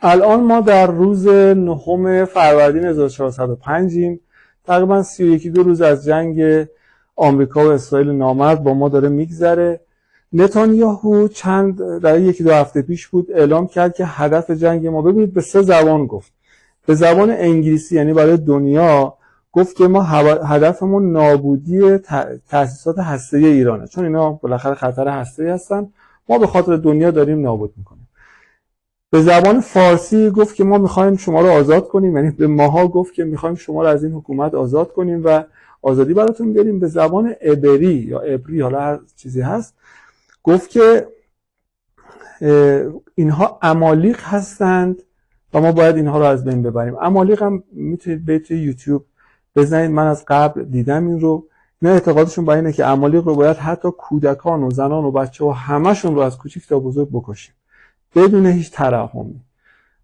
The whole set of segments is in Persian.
الان ما در روز 9 فروردین 1405 تقریبا 31 روز از جنگ آمریکا و اسرائیل نامرد با ما داره میگذره. نتانیاهو در 1-2 هفته پیش بود اعلام کرد که هدف جنگ ما، ببینید به 3 زبان گفت. به زبان انگلیسی یعنی برای دنیا گفت که ما هدفمون نابودی تأسیسات هسته‌ای ایرانه، چون اینا بالاخره خطر هسته‌ای هستن، ما به خاطر دنیا داریم نابود میکنیم. به زبان فارسی گفت که ما میخوایم شما رو آزاد کنیم، یعنی به ماها گفت که میخوایم شما رو از این حکومت آزاد کنیم و آزادی براتون بیاریم. به زبان عبری یا عبری، حالا هر چیزی هست، گفت که اینها عمالیق هستند و ما باید اینها رو از بین ببریم. عمالیق هم میتونید به توی یوتیوب بزنید، من از قبل دیدم این رو. نه اعتقادشون با اینه که عمالیق رو باید حتی کودکان و زنان و بچه و همشون رو از کوچیک تا بزرگ بکشیم بدون هیچ ترحمی.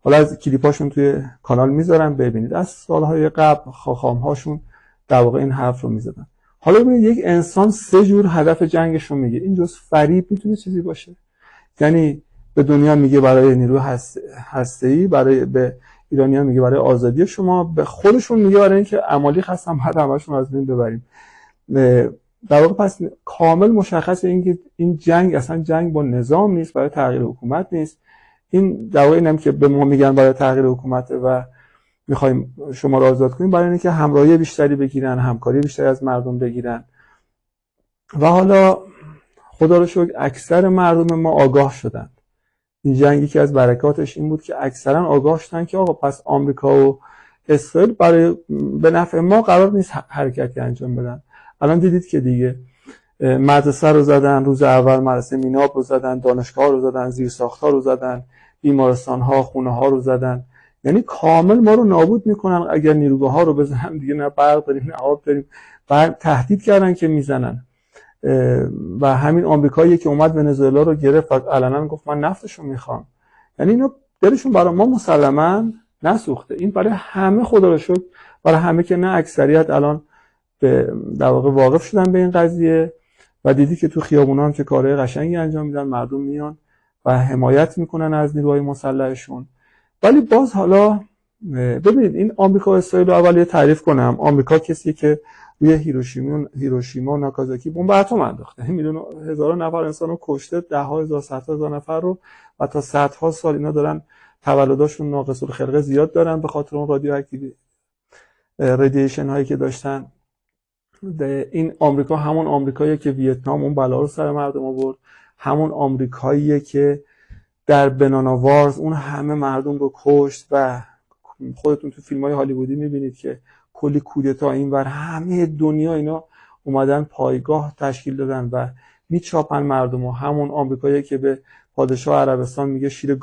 حالا از کلیپاشون توی کانال میذارم ببینید، از سالهای قبل خاخامهاشون در واقع این حرف رو میزدن. حالا ببینید یک انسان 3 جور هدف جنگش رو میگه. این جز فریب میتونه چیزی باشه؟ یعنی به دنیا میگه برای نیروی هسته‌ای، به ایرانیان میگه برای آزادی شما، به خودشون میگه برای اینکه عمالیق هستن بعد همشون از بین ببریم. در واقع پس کامل مشخصه اینکه این جنگ اصلا جنگ با نظام نیست، برای تغییر حکومت نیست. این در واقع اینم که به ما میگن برای تغییر حکومت و میخوایم شما رو آزاد کنیم، برای اینکه همراهی بیشتری بگیرن، همکاری بیشتری از مردم بگیرن. و حالا خدا رو شکر اکثر مردم ما آگاه شدن. این جنگی که از برکاتش این بود که اکثرا آگاه شدن که آقا پس آمریکا و اسرائیل به نفع ما قرار نیست حرکتی انجام بدن. الان دیدید که دیگه مدرسه رو زدن، روز اول مدرسه میناب رو زدن، دانشگاه رو زدن، زیرساخت‌ها رو زدن، بیمارستان‌ها، خونه‌ها رو زدن. یعنی کامل ما رو نابود میکنن. اگر نیروگاه‌ها رو بزنن دیگه نه برق داریم نه آب داریم. بعد تهدید کردن که میزنن. و همین آمریکایی که اومد ونزوئلا رو گرفت و علنا گفت من نفتشو میخوام. یعنی اینا دلشون برای ما مسلماً نسوخته. این برای همه خدا رو شکر، برای همه که نه اکثریت الان در واقع واقف شدن به این قضیه و دیدی که تو خیابونا هم چه کارهای قشنگی انجام میدن، مردم میان و حمایت میکنن از نیروهای مسلحشون. ولی باز حالا ببینید این آمریکا و اسرائیل رو اول تعریف کنم. آمریکا کسی که روی هیروشیما و ناکازاکی بمب اتم انداخته، میلیون هزاران نفر انسان رو کشته، 10,000 صدها هزار نفر رو، و تا صدها سال اینا دارن تولداشون ناقص الخلقه زیاد دارن به خاطر اون رادییشن هایی که داشتن. این آمریکا همون آمریکاییه که ویتنام اون بلا رو سر مردم آورد، همون آمریکاییه که در بنانا وارز اون همه مردم رو کشت و خودتون تو فیلم‌های هالیوودی می‌بینید که کلی کودتا اینور همه دنیا اینا اومدن پایگاه تشکیل دادن و میچاپن مردم. و همون آمریکاییه که به پادشاه عربستان میگه شیر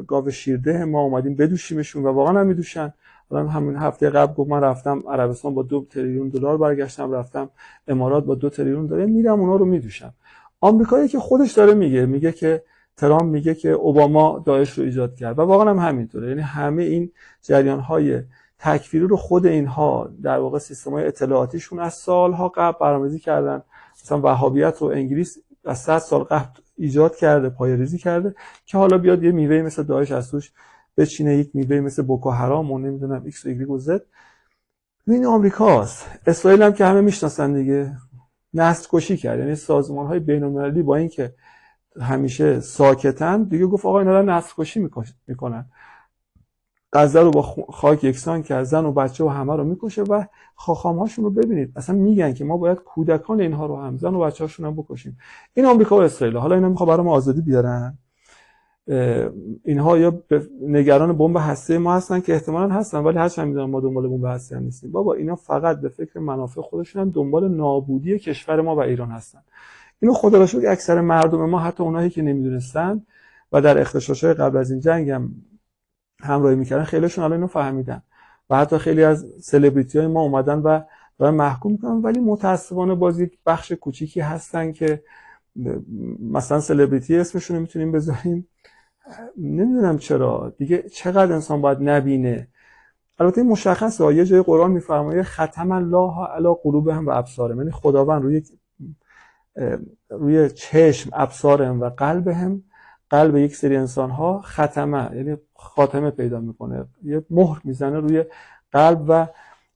گاو شیرده ما اومدیم بدوشیمشون و واقعا هم میدوشن. همین هفته قبل گفت من رفتم عربستان با 2 تریلیون دلار برگشتم، رفتم امارات با 2 تریلیون دلار، میرم اونا رو میدوشم. آمریکایی که خودش داره میگه که ترامپ میگه که اوباما داعش رو ایجاد کرد و واقعا هم همینطوره. یعنی همه این جریان‌های تکفیری رو خود اینها در واقع سیستم‌های اطلاعاتیشون از سالها قبل برنامه‌ریزی کردن. مثلا وهابیت رو انگلیس از 100 سال قبل ایجاد کرده، پایه‌ریزی کرده که حالا بیاد یه میوه مثل داعش از توش بچینه، یک میوه مثل بوکو حرام و نمیدونم ایکس و ایگرگ و زد. این آمریکاست. اسرائیل هم که همه میشناسن دیگه، نسل کشی کرد. یعنی سازمان‌های بین‌المللی با اینکه همیشه ساکتن دیگه گفت آقا اینا دارن نسل کشی میکنن. غزه رو با خاک یکسان کرد، زن و بچه و همه رو میکشه و خاخام‌هاشون رو ببینید اصلا میگن که ما باید کودکان اینها رو هم، زن و بچه‌هاشون هم بکشیم. این آمریکا و اسرائیل. حالا اینا میخواد برای ما آزادی بیارن. اینها یا نگران بمب هسته‌ای ما هستن که احتمالاً هستن، ولی هرچند میدونن ما دنبال بمب هسته‌ای نیستیم. بابا اینا فقط به فکر منافع خودشونن، دنبال نابودی کشور ما و ایران هستن. اینو خدا را شکر اکثر مردم ما، حتی اونایی که نمیدونستن و در اختشاش‌های قبل از این جنگ هم همراهی میکردن، خیلیشون الان اینو فهمیدن و حتی خیلی از سلبریتی‌های ما اومدن و دارن محکوم میکنن. ولی متاسفانه باز یک بخش کوچیکی هستن که مثلا سلبریتی اسمشون رو میتونیم بذاریم، نمیدونم چرا دیگه، چقدر انسان باید نبینه. البته مشخصه یه جای قرآن میفرمایه ختم الله علی قلوبهم و ابصارهم، یعنی خداوند روی چشم ابصارهم و قلبهم قلب یک سری انسان ها ختمه، یعنی خاتمه پیدا میکنه، یه مهر میزنه روی قلب و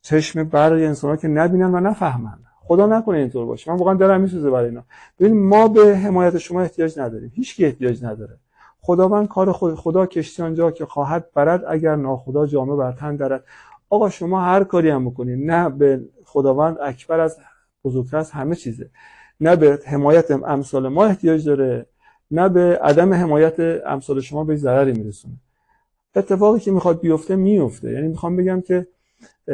چشم برای انسان ها که نبینن و نفهمن. خدا نکنه اینطور باشه. من واقعا دلم میسوزه برای اینا. ببین ما به حمایت شما احتیاج نداریم، هیچ کی احتیاج نداره. خداوند کار خدا کشتی آنجا که خواهد برد، اگر ناخدا جامه بر تن درد. آقا شما هر کاری هم بکنید، نه به خداوند اکبر از بزرگتر از همه چیزه، نه به حمایت امثال ما احتیاج داره، نه به عدم حمایت امثال شما به ضرری میرسونه. اتفاقی که میخواد بیفته میفته. یعنی میخوام بگم که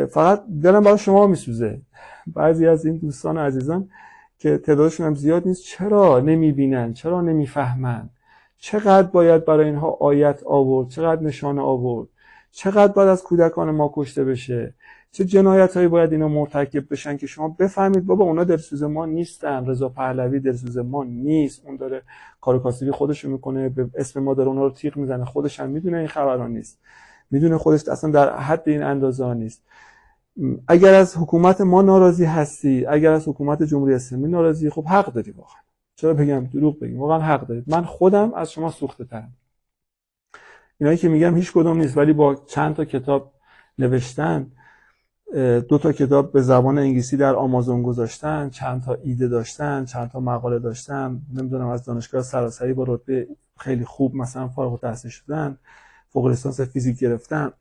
فقط دلم برای شما میسوزه. بعضی از این دوستان و عزیزان که تعدادشون هم زیاد نیست، چرا نمیبینن، چرا نمیفهمن، چقدر باید برای اینها آیت آورد، چقدر نشانه آورد، چقدر باید از کودکان ما کشته بشه، چه جنایت هایی باید اینا مرتکب بشن که شما بفهمید بابا اونا دلسوز ما نیستن. رضا پهلوی دلسوز ما نیست، اون داره کار کاسبی خودشو میکنه، به اسم ما داره اونا رو تیغ میزنه، خودش هم میدونه این خبران نیست، میدونه خودش اصلا در حد این اندازه ها نیست. اگر از حکومت ما ناراضی هستی، اگر از حکومت جمهوری اسلامی ناراضی، خب حق داری واقعا. چرا بگم دروغ بگیم؟ واقعا حق دارید. من خودم از شما سوخته ترم. اینایی که میگم هیچ کدوم نیست، ولی با چند تا کتاب نوشتن، 2 تا کتاب به زبان انگلیسی در آمازون گذاشتن، چند تا ایده داشتن، چند تا مقاله داشتن، نمیدونم از دانشگاه سراسری با رتبه خیلی خوب مثلا فارغ التحصیل شدن، فوق لیسانس فیزیک گرفتن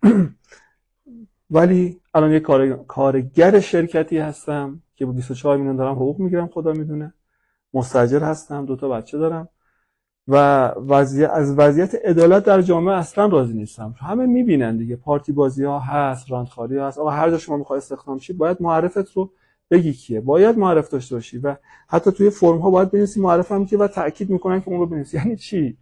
ولی الان یک کارگر شرکتی هستم که با 24 میلیون دارم حقوق میگیرم، خدا میدونه، مستاجر هستم، 2 تا بچه دارم و از وضعیت عدالت در جامعه اصلا راضی نیستم. همه میبینن دیگه، پارتی بازی ها هست، راندخاری ها هست. آقا هر جا شما میخوای استخدام شی باید معرفت رو بگی کیه، باید معرف داشته باشی و حتی توی فرم ها باید بنویسی معرفم کیه و تاکید میکنن که اون رو بنویسی. یعنی چی؟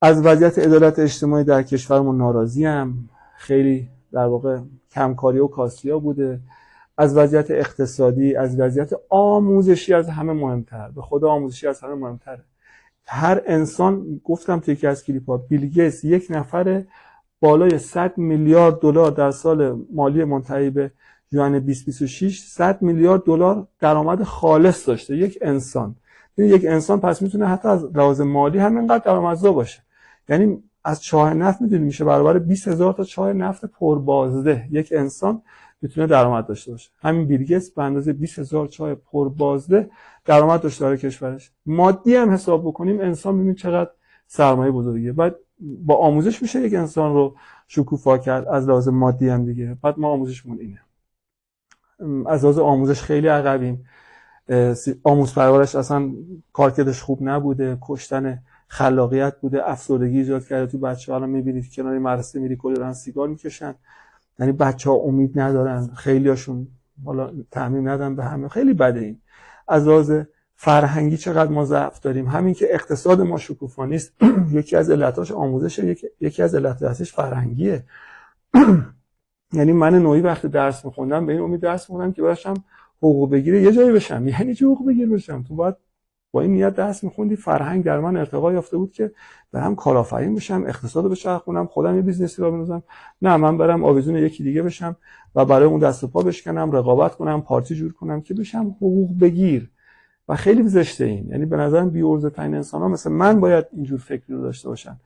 از وضعیت عدالت اجتماعی در کشورمون ناراضیم، خیلی در واقع کمکاری و کاسیا بوده. از وضعیت اقتصادی، از وضعیت آموزشی از همه مهمتر. به خدا آموزشی از همه مهمتره. هر انسان، گفتم توی یکی از کلیپ‌ها، بیل گیتس یک نفر بالای 100 میلیارد دلار در سال مالی منتهی به ژوئن 2026 100 میلیارد دلار درآمد خالص داشته. یک انسان، یک انسان پس میتونه حتی از لحاظ مالی همینقدر درآمدزا باشه. یعنی از چاه نفت میدونی میشه برابر 20000 تا چاه نفت پربازده یک انسان میتونه درآمد داشته باشه. همین بیل گیتس به اندازه 20000 چاه پربازده درآمد داشته برای کشورش. مادی هم حساب بکنیم انسان ببین چقدر سرمایه بزرگیه. بعد با آموزش میشه یک انسان رو شکوفا کرد از لحاظ مادی هم دیگه. بعد ما آموزشمون اینه. از لحاظ آموزش خیلی عقبیم. آموز پرورش اصلا کارکردش خوب نبوده، کشتن خلاقیت بوده، افسردگی ایجاد کرده تو بچه‌ها. الان می‌بینید کنار مدرسه میری کلی دارن سیگار میکشن. یعنی بچه‌ها امید ندارن، خیلیاشون حالا تعمیم ندن به همه. خیلی بده این. از لحاظ فرهنگی چقدر ما ضعف داریم. همین که اقتصاد ما شکوفا نیست یکی از علتاش آموزشه، یکی از علتاش فرهنگیه. یعنی من نوعی وقتی درس می‌خوندم به این امید درس می‌خوندم که باشم حقوق بگیره یه جایی بشم. یعنی چه حقوق بگیر بشم؟ تو باید با این نیت درس می‌خوندی. فرهنگ در من ارتقا یافته بود که برم کارآفرین بشم، اقتصاد رو بچرخونم، خودم یه بیزنسی را بندازم. نه، من برم آویزون یکی دیگه بشم و برای اون دست و پا بشکنم، رقابت کنم، پارتی جور کنم که بشم حقوق بگیر. و خیلی زشته این. یعنی به نظرم بی‌عرضه‌ترین انسان‌ها مثل من باید اینجور فکری رو داشته باشن.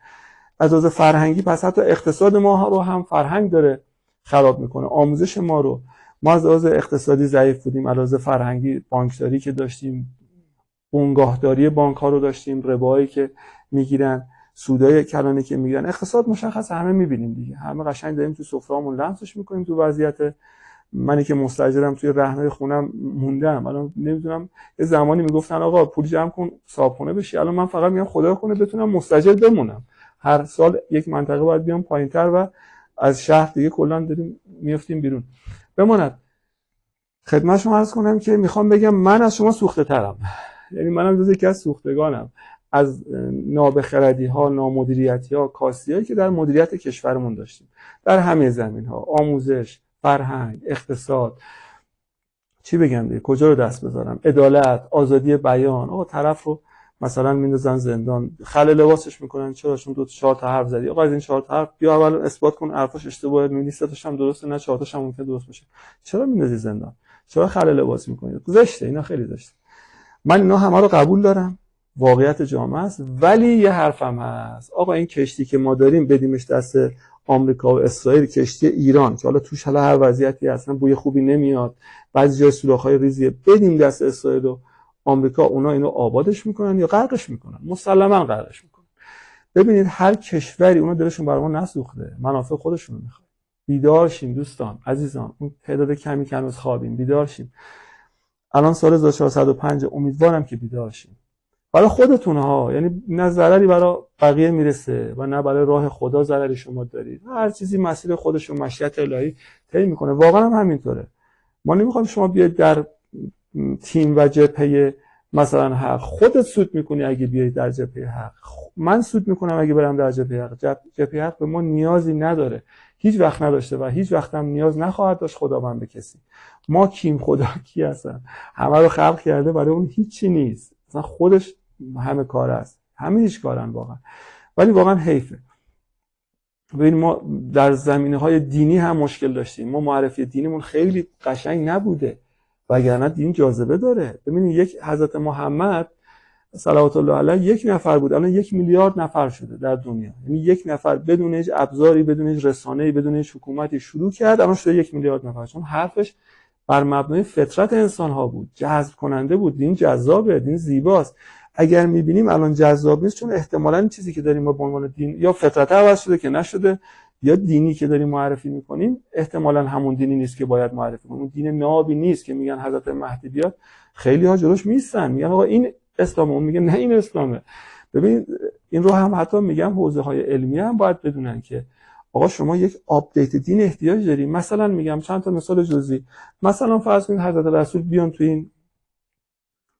از لحاظ فرهنگی پس حتی اقتصاد ما رو هم فرهنگ داره خراب میکنه. آموزش ما رو، ما از لحاظ اقتصادی ضعیف بودیم، از لحاظ فرهنگی بانکداری که داشتیم، بنگاهداری بانک ها رو داشتیم، ربایی که میگیرن، سودای کلانی که میگیرن. اقتصاد مشخص همه میبینیم دیگه، همه قشنگ داریم تو سفره‌مون لمسش میکنیم. تو وضعیت منی که مستاجرم توی رهنای خونم موندم، الان نمیدونم یه زمانی میگفتن آقا پول جمع کن صاحبخونه بشی، الان من فقط میگم خدا کنه بتونم مستاجر بمونم. هر سال یک منطقه باید بیام پایینتر و از شهر دیگه کلا داریم میافتیم بیرون. بماند خدمت شما عرض کنم که میخوام بگم من از شما سوخته ترم. یعنی منم جز یکی از سوختگانم از نابخردی ها، نامدیریتی ها، کاستی هایی که در مدیریت کشورمون داشتیم در همه زمین ها، آموزش، فرهنگ، اقتصاد، چی بگم دیگه، کجا رو دست بذارم، عدالت، آزادی بیان. آقا طرف رو مثلا میندازن زندان، خلع لباسش میکنن، چرا؟ چون 2 تا 4 تا حرف زدی. آقا از این 4 تا حرف بیا اول اثبات کن حرفش اشتباهه، نیست تاش هم درسته، نه 4 تاش هم ممکنه درست باشه. چرا میندازی زندان؟ چرا خلع لباس میکنی؟ زشته، اینا خیلی زشته. من اینا همه رو قبول دارم واقعیت جامعه است. ولی یه حرفم هست، آقا این کشتی که ما داریم بدیمش دست آمریکا و اسرائیل، کشتی ایران که حالا توش حالا هر وضعیتی اصلا بوی خوبی نمیاد، بعضی جای سوراخ‌های ریزیه، بدیم دست اسرائیل و آمریکا، اونا اینو آبادش میکنن یا غرقش میکنن؟ مسلما غرقش میکنن. ببینید هر کشوری اونا دلشون برای ما نسوخته، منافع خودشون میخواد. بیدار شیم دوستان عزیزان، اون تعداد کمی که هنوز خوابیم بیدار شیم. الان سال 1405، امیدوارم که بیدار شیم. برای خودتون ها، یعنی نه ضرری برای بقیه میرسه و نه برای راه خدا ضرری شما دارید. هر چیزی مسیر خودش و مشیت الهی طی میکنه. واقعا هم همینطوره. ما نمیخوایم شما بیاید در تیم و جبهه مثلا حق، خودت سود میکنی اگه بیای در جبهه حق، من سود میکنم اگه برم در جبهه حق. جبهه حق به ما نیازی نداره، هیچ وقت نداشته و هیچ وقت هم نیاز نخواهد داشت خداوند به کسی. ما کیم؟ خدا کی هستن؟ همه رو خلق کرده، برای اون هیچی نیست، مثلا خودش همه کار است، همه هیچ کارن واقعا. ولی واقعا حیفه. ببین ما در زمینه‌های دینی هم مشکل داشتیم، ما معرفی دینیمون خیلی قشنگ نبوده، وگرنه دین جاذبه داره. ببینید یک حضرت محمد صلوات الله علیه 1 نفر بود، الان 1 میلیارد نفر شده در دنیا. یعنی 1 نفر بدون هیچ ابزاری، بدون هیچ رسانه‌ای، بدون هیچ حکومتی شروع کرد، الان شده 1 میلیارد نفر. چون حرفش بر مبنای فطرت انسان‌ها بود، جذب کننده بود. دین جذابه، دین زیباست. اگر می‌بینیم الان جذاب نیست، چون احتمالاً این چیزی که داریم ما به عنوان دین یا فطرت عوض شده که نشده، یا دینی که داریم معرفی می‌کنیم احتمالاً همون دینی نیست که باید معرفی کنیم. اون دین نابی نیست که میگن حضرت مهدی بیاد، خیلی‌ها جلوش میستن، میگن آقا این اسلامه، اون میگه نه این اسلامه. ببین این رو هم حتی میگم حوزه‌های علمی هم باید بدونن که آقا شما یک آپدیت دین احتیاج داری. مثلا میگم چند تا مثال جزئی، مثلا فرض کنید حضرت رسول بیان تو این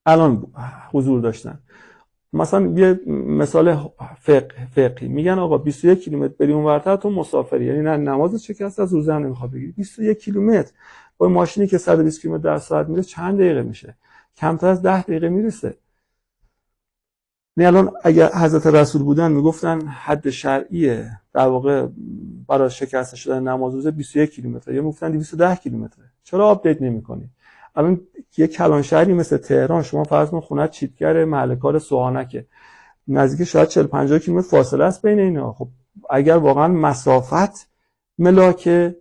الان حضور داشتن، مثلا یه مثال فقهی میگن آقا 21 کیلومتر بری اونورتر تو مسافری، یعنی نه نماز شکست از روزه هم نمیخواد بگیری. 21 کیلومتر با ماشینی که 120 کیلومتر در ساعت میره چند دقیقه میشه؟ کمتر از 10 دقیقه میرسه. نه الان اگر حضرت رسول بودن میگفتن حد شرعیه در واقع برای شکست شدن نماز روزه 21 کیلومتر، یا میگفتن 210 کیلومتر. چرا آپدیت نمی‌کنی؟ الان یه کلان شهری مثل تهران، شما فرض کن خونه چیتگر محل کار سوهانکه، نزدیک شاید 40 50 کیلومتر فاصله است بین اینا. خب اگر واقعا مسافت ملاکه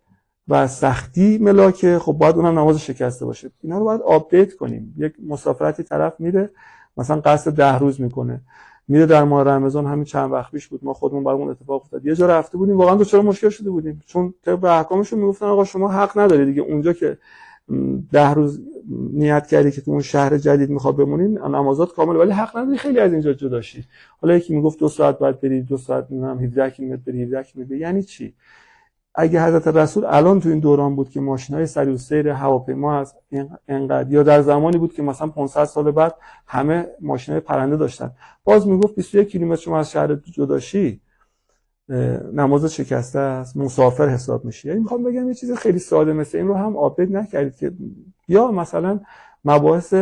و سختی ملاکه، خب باید اونم نماز شکسته باشه. اینا رو باید آپدیت کنیم. یک مسافرتی طرف میره مثلا قصد 10 روز میکنه، میره در ماه رمضان، همین چند وقت پیش بود ما خودمون برامون اتفاق افتاد، یه جا رفته بودیم واقعا دچار مشکل شده بودیم، چون طبق احکامشون میگفتن آقا شما حق نداری دیگه، اونجا که 10 روز نیت کردی که تو اون شهر جدید میخواد بمونین نمازات کامل، ولی حق نداری خیلی از اینجا جدا شی. حالا یکی میگفت 2 ساعت بعد بری، 2 ساعت نمیدونم 17 کیلومتر بری، 17 کیلومتر. یعنی چی؟ اگه حضرت رسول الان تو این دوران بود که ماشین‌های سریع السیر هواپیما از انقدر، یا در زمانی بود که مثلا 500 سال بعد همه ماشین‌های پرنده داشتن، باز میگفت 21 کیلومتر شما از شهر جدا شی نماز شکسته است، مسافر حساب میشی. یعنی میخوام بگم یه چیز خیلی ساده مثل این رو هم آپدیت نکردید که، یا مثلا مباحث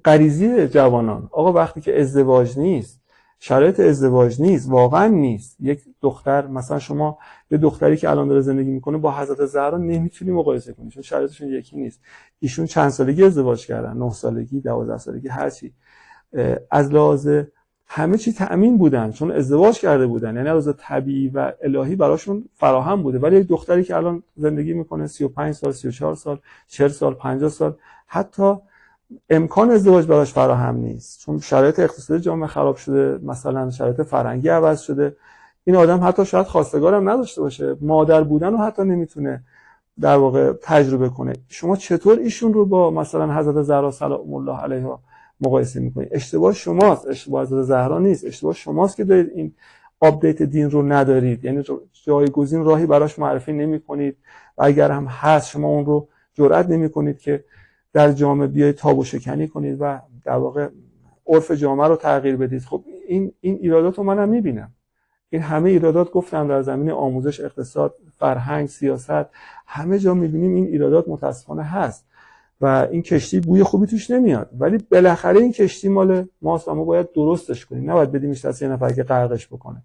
غریزی جوانان. آقا وقتی که ازدواج نیست، شرایط ازدواج نیست، واقعا نیست، یک دختر مثلا شما یه دختری که الان داره زندگی میکنه با حضرت زهرا نمیتونی مقایسه کنی، چون شرایطشون یکی نیست. ایشون چند سالگی ازدواج کردن؟ 9 سالگی، 12 سالگی، هر چی. از لحاظ همه چی تأمین بودن، چون ازدواج کرده بودن، یعنی از طبیعی و الهی براشون فراهم بوده. ولی یک دختری که الان زندگی میکنه 35 سال، 34 سال، 40 سال، 50 سال، حتی امکان ازدواج براش فراهم نیست، چون شرایط اقتصادی جامعه خراب شده، مثلا شرایط فرهنگی عوض شده. این آدم حتی شاید خواستگارم نداشته باشه، مادر بودن رو حتی نمیتونه در واقع تجربه کنه. شما چطور ایشون رو با مثلا حضرت زهرا سلام الله علیها مقایسه میکنید؟ اشتباه شماست، اشتباه حضرت زهرا نیست، اشتباه شماست که دارید این آپدیت دین رو ندارید، یعنی جایگزین راهی براش معرفی نمیکنید و اگر هم هست شما اون رو جرئت نمیکنید که در جامعه بیایید تابو شکنی کنید و در واقع عرف جامعه رو تغییر بدید. خب این ایرادات رو منم میبینم. این همه ایرادات گفتم در زمینه آموزش، اقتصاد، فرهنگ، سیاست، همه جا میبینیم این ایرادات متاسفانه هست و این کشتی بوی خوبی توش نمیاد. ولی بالاخره این کشتی مال ماست و ما باید درستش کنیم، نباید بدیمش دست یه نفر که غرقش بکنه.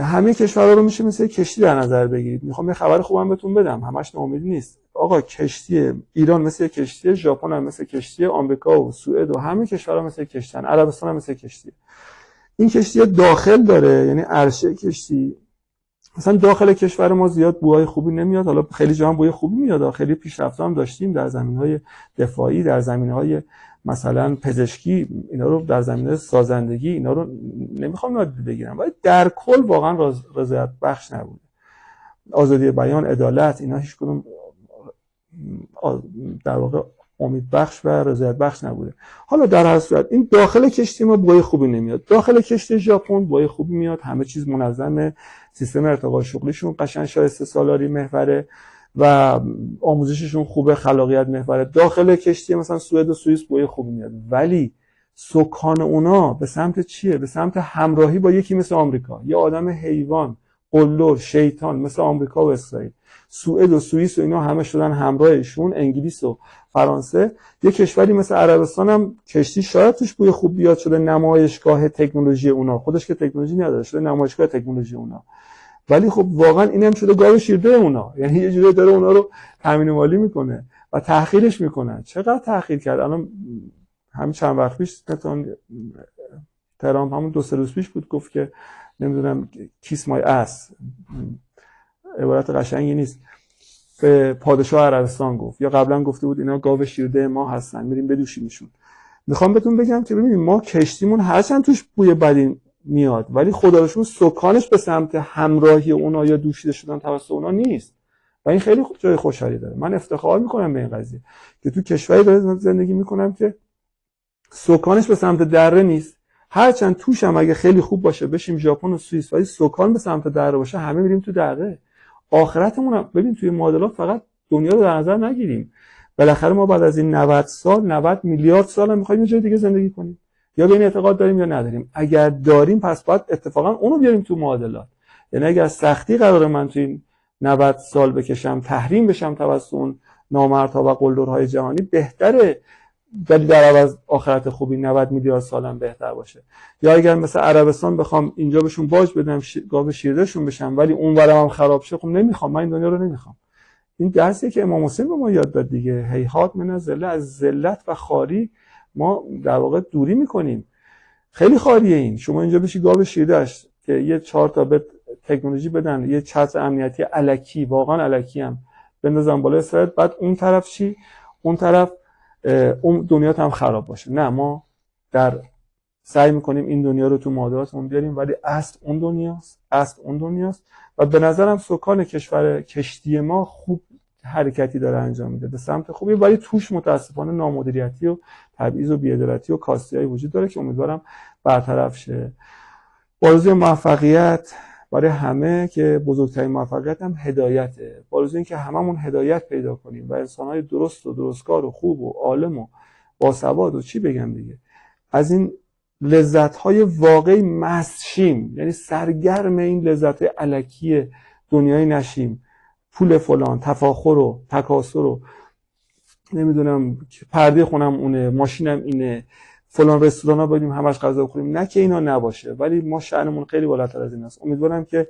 همه کشورها رو میشه مثل کشتی در نظر بگیرید. میخوام یه خبر خوبم بهتون بدم، همش ناامیدی نیست. آقا کشتی ایران مثل کشتی، ژاپن هم مثل کشتی، آمریکا و سوئد و همه کشورها مثل کشتن، عربستان هم مثل کشتی. این کشتی داخل داره، یعنی عرشه کشتی. مثلا داخل کشور ما زیاد بوهای خوبی نمیاد، حالا خیلی جا هم بوی خوبی میاد، خیلی پیشرفت هم داشتیم در زمینه‌های دفاعی، در زمینه‌های مثلا پزشکی، اینا رو در زمینه سازندگی اینا رو نمیخوام نادیده بگیرم، ولی در کل واقعا رضایت بخش نبود. آزادی بیان، عدالت، اینا هیچ کدوم در واقع امید بخش و رضایت بخش نبوده. حالا در هر صورت این داخل کشتی ما بوی خوبی نمیاد، داخل کشتی ژاپن بوی خوبی میاد، همه چیز منظمه، سیستم ارتقاء شغلیشون قشنگ شایسته سالاری محوره و آموزششون خوبه، خلاقیت محوره. داخل کشتی مثلا سوئد و سوئیس بوی خوبی میاد، ولی سکان اونا به سمت چیه؟ به سمت همراهی با یکی مثل آمریکا، یه آدم حیوان، قلدر، شیطان مثل آمریکا و اسرائیل. سوئد و سوئیس و اینا همه شدن همراهشون، انگلیس و فرانسه. یه کشوری مثل عربستان هم کشتی شاید توش بوی خوب بیاد، شده نمایشگاه تکنولوژی اونا، خودش که تکنولوژی نداره، شده نمایشگاه تکنولوژی اونا. ولی خب واقعا اینم شده گاو شیرده اونا، یعنی یه جوری داره اونا رو تامین مالی میکنه و تأخیرش میکنن. چقدر تأخیر کرد؟ الان همین چند وقت پیش ترامپ همون 2-3 روز پیش بود گفت که نمیدونم کیس مای اس، عبارت قشنگی نیست، به پادشاه عربستان گفت، یا قبلا گفته بود اینا گاو شیرده ما هستن میریم بدوشیمشون. میخوام بهتون بگم که ببینید ما کشتیمون هرچند توش بوی بدی میاد، ولی خدا رو شکر سکانش به سمت همراهی اونا یا دوشیده شدن توسط اونا نیست و این خیلی جای خوشحالی داره. من افتخار میکنم به این قضیه که تو کشوری دارم زندگی میکنم که سکانش به سمت دره نیست، هرچند توش هم اگه خیلی خوب باشه بشیم ژاپن و سوئیس، ولی سکان به سمت دره باشه همه میریم تو دره. آخرتمون ببین توی معادلات فقط دنیا رو در نظر نگیریم، بالاخره ما بعد از این 90 سال 90 میلیارد سال هم می‌خوایم یه جای دیگه زندگی کنیم، یا به این اعتقاد داریم یا نداریم. اگر داریم پس باید اتفاقا اونو بیاریم تو معادلات. یعنی اگر سختی قراره من توی این 90 سال بکشم، تحریم بشم توسط اون نامردها و قلدرهای جهانی، بهتره ولی در عوض آخرت خوبی 90 میلیارد سالم بهتر باشه. یا اگر مثل عربستان بخوام اینجا بهشون باج بدم، گاو شیردهشون بشم، ولی اون ورم هم خراب شه، خب نمیخوام، من این دنیا رو نمیخوام. این درسیه که امام حسین به ما یاد داد دیگه، هیهات من الذله، از ذلت و خواری ما در واقع دوری میکنیم. خیلی خاریه این. شما اینجا بشی گاو شیردهش که یه 4 تا به تکنولوژی بدن، یه چتر امنیتی الکی، واقعا الکی هم بندازن بالای سرت، بعد اون طرف چی؟ اون طرف اون دنیا هم خراب باشه. نه، ما در سعی میکنیم این دنیا رو تو معادلاتمون بیاریم، ولی اصل اون دنیاست و به نظرم سکان کشور کشتی ما خوب حرکتی داره انجام میده به سمت خوبی، ولی توش متاسفانه نامدیریتی و تبعیض و بی‌عدالتی و کاستی‌های وجود داره که امیدوارم برطرف شه. آرزوی موفقیت برای همه که بزرگترین موفقیت هم هدایته. آرزوی این که هممون هدایت پیدا کنیم و انسان‌های درست و درستکار و خوب و عالم و باسواد و چی بگم دیگه، از این لذت‌های واقعی مست شیم، یعنی سرگرم این لذت‌های الکی دنیای نشیم، پول فلان، تفاخر و تکاسر و نمیدونم پرده خونم اونه، ماشینم اینه، فلان رستورانا بریم همش غذا بخوریم. نه که اینا نباشه، ولی ما شأنمون خیلی بالاتر از این است. امیدوارم که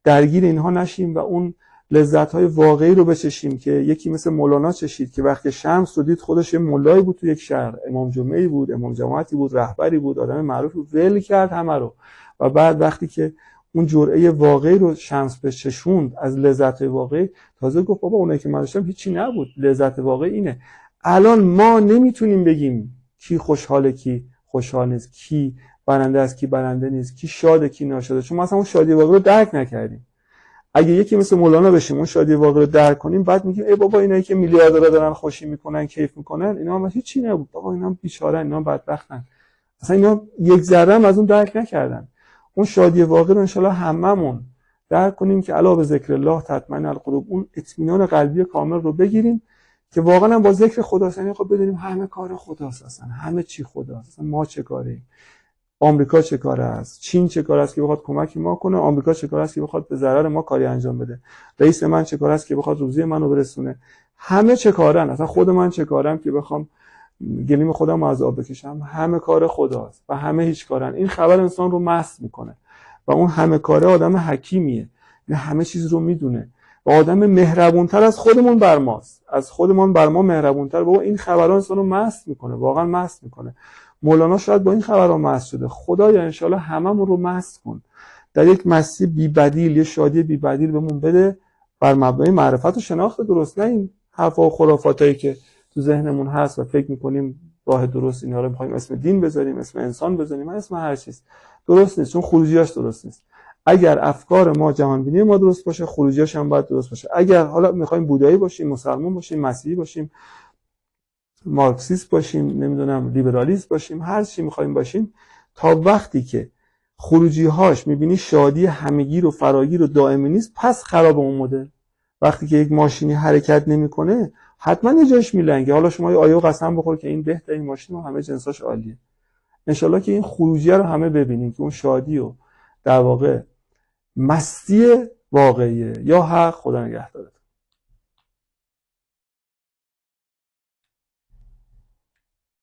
درگیر اینها نشیم و اون لذت‌های واقعی رو بچشیم که یکی مثل مولانا چشید که وقتی شمس رو دید خودش یه مولایی بود تو یک شهر، امام جمعه‌ای بود، امام جماعتی بود، رهبری بود، آدم معروفی بود، ول کرد همه رو و بعد وقتی که اون جرعه واقعی رو شمس به چشوند از لذت واقعی، تازه گفت بابا اونایی که من داشتم هیچی نبود، لذت واقعی اینه. الان ما نمیتونیم بگیم کی خوشحاله کی خوشحال نیست، کی برنده است کی برنده نیست، کی شاده کی ناشاده، چون ما اصلا اون شادی واقعی رو درک نکردیم. اگه یکی مثل مولانا بشیم اون شادی واقعی رو درک کنیم، بعد میگیم ای بابا اینایی که میلیاردرها دارن خوشی میکنن کیف میکنن اینا هم هیچی نبود، بابا اینا هم بیچاره‌ن، اینا هم بدبختن، اصلا اینا یک ذره هم از اون درک نکردن. اون شادی واقعی رو ان شاءالله هممون درک کنیم که الا به ذکر الله تطمئن القلوب، اون اطمینان قلبی کامل رو بگیریم که واقعا هم با ذکر خداست. یعنی خب بدونیم همه کار خداست، اصلا همه چی خداست، اصلا ما چه کاریم، آمریکا چه کاره است، چین چه کاره است که بخواد کمک ما کنه، آمریکا چه کاره است که بخواد به ضرر ما کاری انجام بده، رئیس من چه کاره است که بخواد روزی منو برسونه، همه چه کارن، اصلا خود من چه کارم که بخوام گلیم خودم از آب بکشم، همه کار خداست و همه هیچ کارن. این خبر انسان رو مست میکنه و اون همه کاره آدم حکیمیه، این همه چیز رو میدونه و آدم مهربونتر از خودمون بر ماست، از خودمون بر ما مهربونتر. بابا این خبرها انسانو مست میکنه، واقعا مست میکنه. مولانا شاید با این خبرها مست شده. خدایا انشالله هممون رو مست کن، در یک مستی بی بدیل، یه شادی بی بدیل بهمون بده بر مبنای معرفت و شناخت درست، نه این حرفا و خرافاتایی که تو ذهنمون هست و فکر میکنیم راه درست اینا رو میخوایم اسم دین بذاریم، اسم انسان بذاریم، اسم هر چیز. درست نیست، چون خروجیاش درست نیست. اگر افکار ما، جهانبینی ما درست باشه، خروجیاش هم باید درست باشه. اگر حالا میخوایم بودایی باشیم، مسلمان باشیم، مسیحی باشیم، مارکسیست باشیم، نمیدونم لیبرالیست باشیم، هر چی میخوایم باشیم، تا وقتی که خروجی‌هاش میبینی شادی همگیر و فراگیر و دائمی نیست، پس خراب اون مدل. وقتی که یک ماشینی حرکت نمیکنه حتما یه جاش میلنگه. حالا شما یه آیه قسم بخور که این بهترین ماشین و همه جنساش عالیه. انشالله که این خروجیه رو همه ببینیم که اون شادی و در واقع مستی واقعیه. یا حق. خدا نگهدارت.